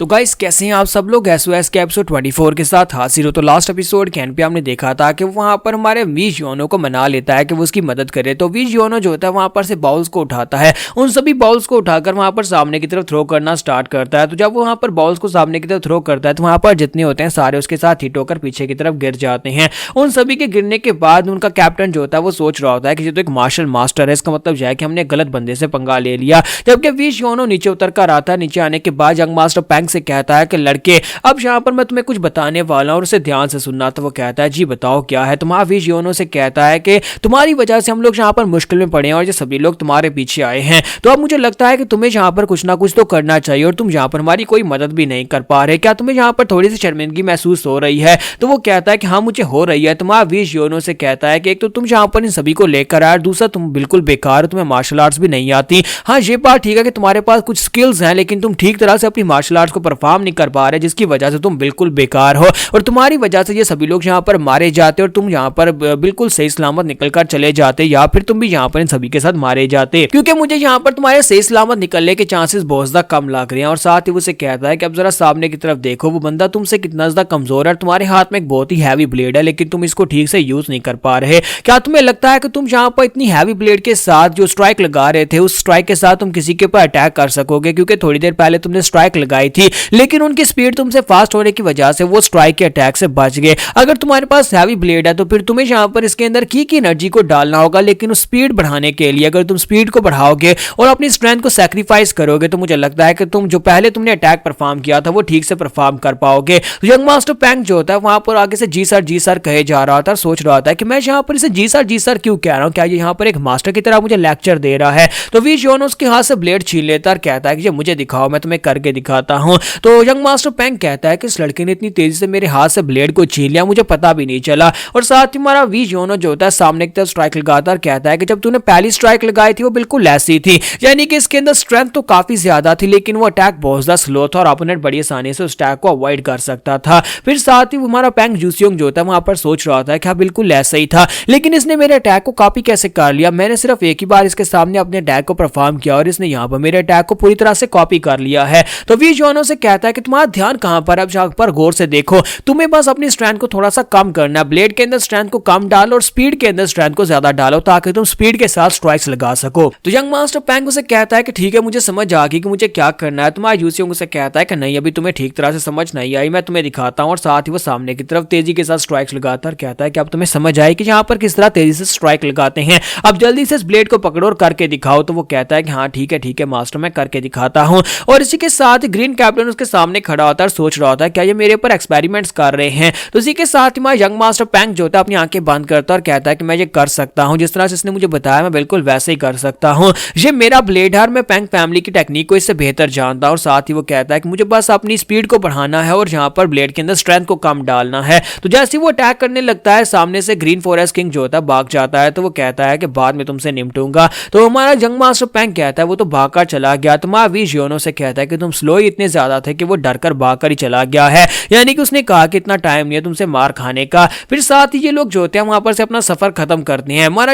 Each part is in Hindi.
तो गाइस कैसे हैं आप सब लोग। एसओएस के एपिसोड 24 के साथ हाजिर हो। तो लास्ट एपिसोड के एंड पे हमने देखा था कि वहां पर हमारे वी जियोनो को मना लेता है कि वो उसकी मदद करे। तो वी जियोनो जो होता है वहां पर से बाउल्स को उठाता है, उन सभी बाउल्स को उठाकर वहां पर सामने की तरफ थ्रो करना स्टार्ट करता है। तो जब वो वहां पर बाउल्स को सामने की तरफ थ्रो करता है तो वहां पर जितने होते हैं सारे उसके साथ हिट होकर पीछे की तरफ गिर जाते हैं। उन सभी के गिरने के बाद उनका कैप्टन जो होता है वो सोच रहा होता है कि ये तो एक मार्शल मास्टर है, इसका मतलब है कि हमने गलत बंदे से पंगा ले लिया। जबकि वी जियोनो नीचे उतर कर आता है। नीचे आने के बाद यंग मास्टर पैंग से कहता है कि लड़के अब यहाँ पर मैं तुम्हें कुछ बताने वाला हूँ और उसे ध्यान से सुनना। तो वो कहता है जी बताओ क्या है। तुम्हारा वी जियोनो से कहता है कि तुम्हारी वजह से हम लोग यहाँ पर मुश्किल में पड़े हैं और ये सभी लोग तुम्हारे पीछे आए हैं। तो अब मुझे लगता है कि तुम्हें यहाँ पर कुछ ना कुछ तो करना चाहिए और तुम यहाँ पर हमारी कोई मदद भी नहीं कर पा रहे। क्या तुम्हें यहाँ पर थोड़ी सी शर्मिंदगी महसूस हो रही है? तो वो कहता है कि हाँ मुझे हो रही है। तुम्हारा वी जियोनो से कहता है कि एक तो तुम यहाँ पर इन सभी को लेकर आए, दूसरा तुम बिल्कुल बेकार हो, तुम्हें मार्शल आर्ट्स भी नहीं आती। हाँ ये बात ठीक है कि तुम्हारे पास कुछ स्किल्स हैं लेकिन तुम ठीक तरह से अपनी मार्शल आर्ट्स को परफॉर्म नहीं कर पा रहे, जिसकी वजह से तुम बिल्कुल बेकार हो और तुम्हारी वजह से ये सभी लोग यहाँ पर मारे जाते और तुम यहाँ पर बिल्कुल सही सलामत निकलकर चले जाते, या फिर तुम भी यहाँ पर इन सभी के साथ मारे जाते, क्योंकि मुझे यहाँ पर तुम्हारे सही सलामत निकलने के चांसेस बहुत ज्यादा कम लग रहे हैं। और साथ ही उसे कहता है कि अब जरा सामने की तरफ देखो, वो बंदा तुमसे कितना ज्यादा कमजोर है। तुम्हारे हाथ में एक बहुत ही हैवी ब्लेड है लेकिन तुम इसको ठीक से यूज नहीं कर पा रहे। क्या तुम्हें लगता है कि तुम यहाँ पर इतनी हैवी ब्लेड के साथ जो स्ट्राइक लगा रहे थे उस स्ट्राइक के साथ तुम किसी के ऊपर अटैक कर सकोगे? क्योंकि थोड़ी देर पहले तुमने स्ट्राइक लगाई थी लेकिन उनकी स्पीड तुमसे फास्ट होने की वजह से वो स्ट्राइक के अटैक से बच गए। अगर तुम्हारे पास हैवी ब्लेड है तो फिर तुम्हें यहाँ पर इसके अंदर की एनर्जी को डालना होगा, लेकिन उस स्पीड बढ़ाने के लिए अगर तुम स्पीड को बढ़ाओगे और अपनी स्ट्रेंथ को सैक्रिफाइस करोगे तो मुझे लगता है कि तुम जो पहले तुमने अटैक परफॉर्म किया था वो ठीक से परफॉर्म कर पाओगे। तो यंग मास्टर पैंग जो होता है वहां पर आगे से जी सर कहे जा रहा था, सोच रहा था कि मैं यहाँ पर इसे जी सर क्यों कह रहा हूँ, क्या ये यहाँ पर एक मास्टर की तरह मुझे लेक्चर दे रहा है? तो वी जियोनो उसके हाथ से ब्लेड छीन लेता है और कहता है कि मुझे दिखाओ, मैं तुम्हें करके दिखाता हूँ। तो यंग मास्टर पैंग कहता है कि इस लड़के ने इतनी तेजी से मेरे हाथ से ब्लेड को छीन लिया, मुझे पता भी नहीं चला। और साथ ही हमारा वी जियोनो जो होता है सामने की तरफ स्ट्राइक लगाता है और कहता है कि जब तूने पहली स्ट्राइक लगाई थी वो बिल्कुल ऐसी थी, यानी कि इसके अंदर स्ट्रेंथ तो काफी ज्यादा थी लेकिन वो अटैक बहुत ज्यादा स्लो था और अपोनेंट बड़ी आसानी से उस अटैक को अवॉइड कर सकता था। फिर साथ ही हमारा पैंग जूसियोंग जो होता है वहां पर सोच रहा था कि हाँ बिल्कुल ऐसा ही था, लेकिन इसने मेरे अटैक को कॉपी कैसे कर लिया? मैंने सिर्फ एक ही बार इसके सामने अपने अटैक को परफॉर्म किया और इसने यहाँ पर मेरे अटैक को पूरी तरह से कॉपी कर लिया है। तो वी जियोनो से कहता है कि तुम्हारा ध्यान कहां पर, अब यहाँ पर गौर से देखो, तुम्हें बस अपनी स्ट्रेंथ को थोड़ा सा कम करना है। ब्लेड के अंदर स्ट्रेंथ को कम डालो और स्पीड के अंदर स्ट्रेंथ को ज्यादा डालो ताकि तुम स्पीड के साथ स्ट्राइक्स लगा सको। तो यंग मास्टर पैंग उसे कहता है कि ठीक है मुझे समझ आ गई कि मुझे क्या करना है। तुम्हारा यूसियोंग उसे कहता है कि नहीं अभी तुम्हें ठीक तरह से समझ नहीं आई, मैं तुम्हें दिखाता हूं। और साथ ही वो सामने की तरफ तेजी के साथ स्ट्राइक्स लगाता है, कहता है कि अब तुम्हें समझ आए कि यहाँ पर किस तरह तेजी से स्ट्राइक लगाते हैं, अब जल्दी से इस ब्लेड को पकड़ो और करके दिखाओ। तो वो कहता है कि हाँ ठीक है मास्टर मैं करके दिखाता हूँ। और इसी के साथ ग्रीन कैप्टन उसके सामने खड़ा होता है, सोच रहा होता है क्या ये मेरे ऊपर एक्सपेरिमेंट्स कर रहे हैं। तो इसी के साथ ही यंग मास्टर पैंग जो होता है अपनी आंखें बंद करता है और कहता है कि मैं ये कर सकता हूँ, जिस तरह से इसने मुझे बताया मैं बिल्कुल वैसे ही कर सकता हूँ। ये मेरा ब्लेड है, मैं पैंग फैमिली की टेक्निक को इससे बेहतर जानता हूँ। और साथ ही वो कहता है कि मुझे बस अपनी स्पीड को बढ़ाना है और यहाँ पर ब्लेड के अंदर स्ट्रेंथ को कम डालना है। तो जैसे वो अटैक करने लगता है सामने से ग्रीन फॉरेस्ट किंग जो होता है भाग जाता है। तो वो कहता है कि बाद में तुमसे निपटूंगा। तो हमारा यंग मास्टर पैंग कहता है वो तो भागकर चला गया। तो हमारा वी जियोनो से कहता है कि तुम स्लो ही इतने ज्यादा थे कि वो डरकर भागकर ही चला गया है, यानी कि उसने कहा कि इतना टाइम नहीं है तुमसे मार खाने का। फिर साथ ही ये लोग जो होते हैं वहां पर से अपना सफर खत्म करते हैं। हमारा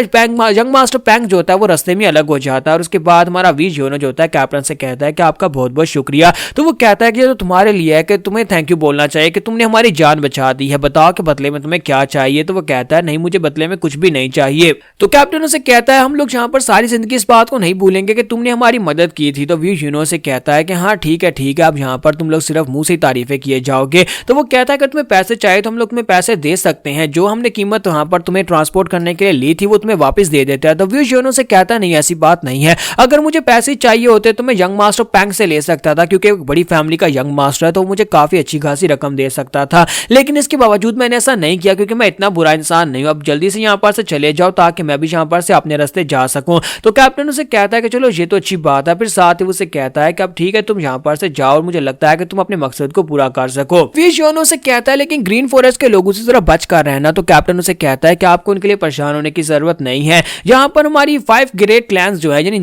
यंग मास्टर पैंग जो होता है वो रास्ते में अलग हो जाता है और उसके बाद हमारा वी जियोनो जो होता है कैप्टन से कहता है कि आपका बहुत बहुत शुक्रिया। तो वो कहता है कि ये तो तुम्हारे लिए है कि तुम्हें थैंक यू बोलना चाहिए कि तुमने हमारी जान बचा दी है, बताओ कि बदले में तुम्हें क्या चाहिए। तो वो कहता है नहीं मुझे बदले में कुछ भी नहीं चाहिए। तो कैप्टन उसे कहता है हम लोग यहाँ पर सारी जिंदगी इस बात को नहीं भूलेंगे कि तुमने हमारी मदद की थी। तो वी जियोनो से कहता है कि हाँ ठीक है अब यहाँ पर तुम लोग सिर्फ मुंह से तारीफें किए जाओगे। तो वो कहता है कि तुम्हें पैसे चाहिए तो हम लोग तुम्हें पैसे दे सकते हैं, जो हमने कीमत वहां पर तुम्हें ट्रांसपोर्ट करने के लिए ली थी वो तुम्हें वापस दे देते हैं। तो वी जियोनो से कहता है नहीं ऐसी बात नहीं है, अगर मुझे पैसे चाहिए होते तो मैं यंग मास्टर पैंग से ले सकता था, क्योंकि एक बड़ी फैमिली का यंग मास्टर है तो मुझे काफी अच्छी खासी रकम दे सकता था, लेकिन इसके बावजूद मैंने ऐसा नहीं किया क्योंकि मैं इतना बुरा इंसान नहीं हूं। अब जल्दी से यहाँ पर से चले जाओ ताकि मैं भी यहाँ पर से अपने रास्ते जा सकूं। तो कैप्टन उसे कहता है कि चलो ये तो अच्छी बात है। फिर साथ ही उसे कहता है कि अब ठीक है तुम यहाँ पर से जाओ और मुझे लगता है कि तुम अपने मकसद को पूरा कर सको। वी जियोनो से कहता है लेकिन ग्रीन फॉरेस्ट के लोगों से जरा बच कर रहना। तो कैप्टन उसे कहता है कि आपको उनके लिए परेशान होने की जरूरत नहीं है, यहाँ पर हमारी 5 ग्रेट क्लैंस जो है यानी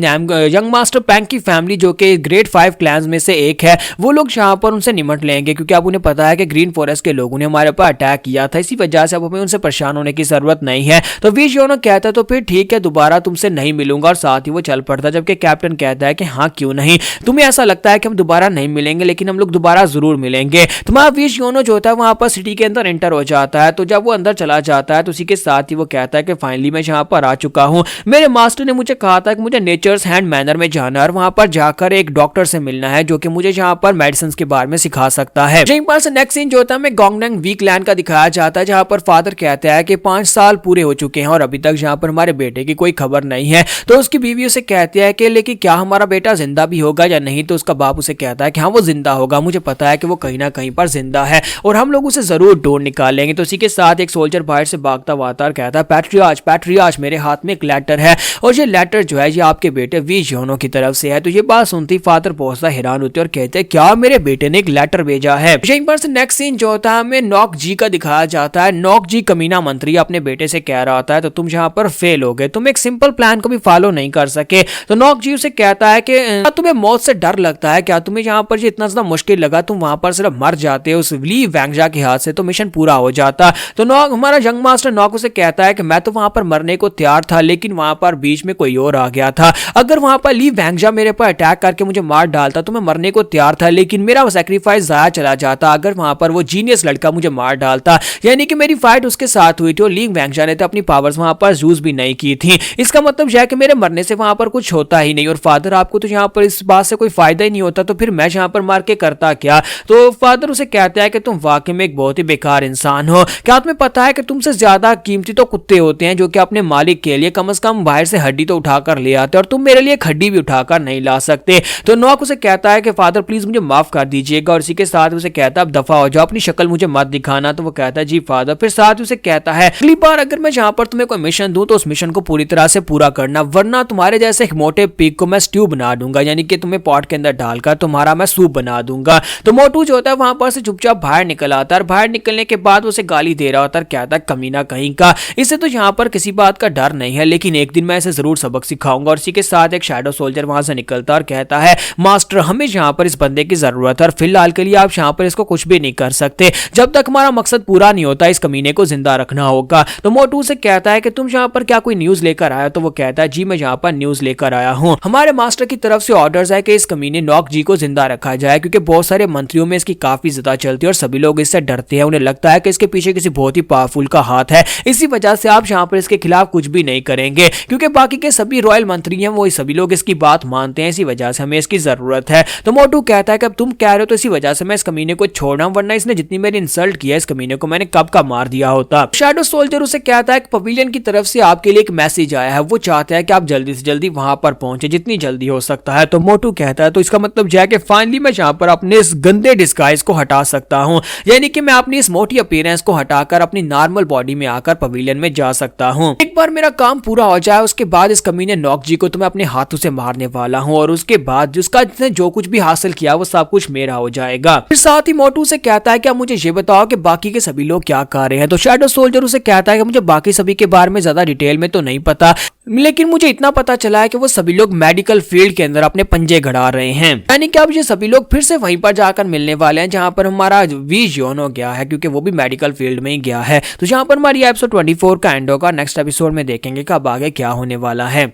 यंग मास्टर पैंग की फैमिली जो कि ग्रेट 5 क्लैंस में से एक है, वो लोग यहाँ पर उनसे निमट लेंगे क्योंकि अब उन्हें पता है कि ग्रीन फॉरेस्ट के लोगों ने हमारे ऊपर अटैक किया था, इसी वजह से अब हमें उनसे परेशान होने की जरूरत नहीं है। तो वी जियोनो कहता है तो फिर ठीक है दोबारा तुमसे नहीं मिलूंगा और साथ ही वो चल पड़ता है। जबकि कैप्टन कहता है कि हाँ क्यों नहीं, तुम्हें ऐसा लगता है कि हम दोबारा नहीं मिलेंगे मिलेंगे लेकिन हम लोग दोबारा जरूर मिलेंगे। तुम्हारा विश योनो जो होता है वहां पर सिटी के अंदर एंटर हो जाता है। तो जब वो अंदर चला जाता है तो उसी के साथ ही वो कहता है कि फाइनली मैं यहाँ पर आ चुका हूँ। मेरे मास्टर ने मुझे कहा था कि मुझे नेचर्स हैंड मैनर में जाना है और वहां पर जाकर एक डॉक्टर से मिलना है जो कि मुझे यहाँ पर मेडिसिन के बारे में सिखा सकता है। यहीं पर से नेक्स्ट सीन जो होता है गोंगडंग वीकलैंड का दिखाया जाता है, जहां पर फादर कहता है कि 5 साल पूरे हो चुके हैं और अभी तक यहाँ पर हमारे बेटे की कोई खबर नहीं है। तो उसकी बीवी उसे कहती है कि लेकिन क्या हमारा बेटा जिंदा भी होगा या नहीं। तो उसका बाप उसे कहता है कि हाँ वो जिंदा होगा, मुझे पता है कि वो कहीं ना कहीं पर जिंदा है और हम लोग उसे जरूर ढूंढ निकालेंगे। तो इसी के साथ एक सोल्जर बाहर से भागता हुआ आता और कहता है पैट्रियार्च पैट्रियार्च मेरे हाथ में एक लेटर है और ये लेटर जो है ये आपके बेटे वी योनो की तरफ से है। तो ये बात सुनती फादर बहुत सा हैरान होते और कहते हैं क्या मेरे बेटे ने एक लेटर भेजा है। यहीं पर से नेक्स्ट सीन जो होता है हमें नॉक जी का दिखाया जाता है। नॉक जी कमीना मंत्री अपने बेटे से कह रहा होता है तो तुम यहाँ पर फेल हो गए, तुम एक सिंपल प्लान को भी फॉलो नहीं कर सके। तो नॉक जी उसे कहता है कि क्या तुम्हें मौत से डर लगता है, क्या तुम्हें यहाँ पर इतना ज्यादा मुश्किल लगा, तुम वहां पर सिर्फ मर जाते उस ली वैंगजा के हाथ से तो मिशन पूरा हो जाता। तो नॉक हमारा यंग मास्टर नॉक उसे कहता है कि मैं तो वहां पर मरने को तैयार था लेकिन वहां पर बीच में कोई और आ गया था। अगर वहां पर ली वैंगजा मेरे पर अटैक करके मुझे मार डालता तो मैं मरने को तैयार था लेकिन मेरा सैक्रिफाइस जाया चला जाता अगर वहां पर वो जीनियस लड़का मुझे मार डालता। यानी कि मेरी फाइट उसके साथ हुई थी और ली वैंगजा ने तो अपनी पावर्स वहां पर यूज भी नहीं की थी। इसका मतलब यह है कि मेरे मरने से वहां पर कुछ होता ही नहीं और फादर आपको तो यहाँ पर इस बात से कोई फायदा ही नहीं होता तो फिर मैं यहाँ पर मार के करता क्या। तो फादर उसे कहता है कि तुम वाकई में एक बहुत ही बेकार इंसान हो, क्या तुम्हें पता है कि तुमसे ज्यादा कीमती तो कुत्ते होते हैं जो कि अपने मालिक के लिए कम से कम बाहर से हड्डी तो उठाकर ले आते और तुम मेरे लिए एक हड्डी भी उठाकर नहीं ला सकते। तो नॉक उसे कहता है कि फादर प्लीज मुझे माफ कर दीजिएगा और इसी के साथ उसे कहता है अब दफा हो जाओ, अपनी शक्ल मुझे मत दिखाना। तो वो कहता है जी फादर। फिर साथ उसे कहता है अगली बार अगर मैं यहाँ पर तुम्हें कोई मिशन दूं तो उस मिशन को पूरी तरह से पूरा करना वरना तुम्हारे जैसे एक मोटे पिग को मैं स्ट्यू बना दूंगा, यानी कि तुम्हें पॉट के अंदर डालकर तुम्हारा मैं सूप बना दूंगा। तो मोटू जो होता है वहां पर से चुपचाप बाहर निकल आता है और बाहर निकलने के बाद उसे गाली दे रहा होता है, कहता है कमीना कहीं का, इसे तो यहाँ पर किसी बात का डर नहीं है लेकिन एक दिन मैं इसे जरूर सबक सिखाऊंगा। और इसी के साथ एक शैडो सोल्जर वहां से निकलता और कहता है मास्टर हमें यहाँ पर इस बंदे की जरूरत है और फिलहाल के लिए आप यहाँ पर इसको कुछ भी नहीं कर सकते, जब तक हमारा मकसद पूरा नहीं होता इस कमीने को जिंदा रखना होगा। तो मोटू से कहता है कि तुम यहाँ पर क्या कोई न्यूज लेकर आया। तो वो कहता है जी मैं यहाँ पर न्यूज लेकर आया हूँ, हमारे मास्टर की तरफ से ऑर्डर्स है कि इस कमीने नॉक जी को जिंदा रखा जाए क्योंकि बहुत सारे मंत्रियों में इसकी काफी ज्यादा चलती है और सभी लोग इससे डरते हैं, उन्हें लगता है कि इसके पीछे किसी बहुत ही पावरफुल का हाथ है। इसी वजह से आप यहाँ पर इसके खिलाफ कुछ भी नहीं करेंगे क्योंकि बाकी के सभी रॉयल मंत्री हैं वो सभी लोग इसकी बात मानते हैं, इसी वजह से हमें इसकी जरूरत है। तो मोटू कहता है कि अब तुम कह रहे हो तो इसी वजह से मैं इस कमीने को छोड़ना, वरना इसने जितनी मेरी इंसल्ट किया इस कमीने को मैंने कब का मार दिया होता। शैडो सोल्जर उसे कहता है कि पवेलियन की तरफ से आपके लिए एक मैसेज आया है, वो चाहता है कि आप जल्दी से जल्दी वहां पर पहुंचे जितनी जल्दी हो सकता है। तो मोटू कहता है तो इसका मतलब यह है कि फाइनली मैं यहाँ पर अपने इस गंदे डिस्गाइज को हटा सकता हूँ, यानी कि मैं अपनी इस मोटी अपीयरेंस को हटाकर अपनी नॉर्मल बॉडी में आकर पवेलियन में जा सकता हूँ। एक बार मेरा काम पूरा हो जाए उसके बाद इस कमीने नॉक जी को तो मैं अपने हाथों से मारने वाला हूँ और उसके बाद जिसका जिसने जो कुछ भी हासिल किया वो सब कुछ मेरा हो जाएगा। फिर साथ ही मोटू से कहता है कि आप मुझे ये बताओ कि बाकी के सभी लोग क्या कर रहे हैं। तो शैडो सोल्जर उसे कहता है कि मुझे बाकी सभी के बारे में ज्यादा डिटेल में तो नहीं पता लेकिन मुझे इतना पता चला है कि वो सभी लोग मेडिकल फील्ड के अंदर अपने पंजे गड़ा रहे हैं, यानी कि अब ये सभी लोग फिर से वहीं पर जाकर मिलने वाले हैं जहां पर हमारा वी योनो गया है क्योंकि वो भी मेडिकल फील्ड में ही गया है। तो जहां पर हमारी एपिसोड 24 का एंड होगा, नेक्स्ट एपिसोड में देखेंगे कि अब आगे क्या होने वाला है।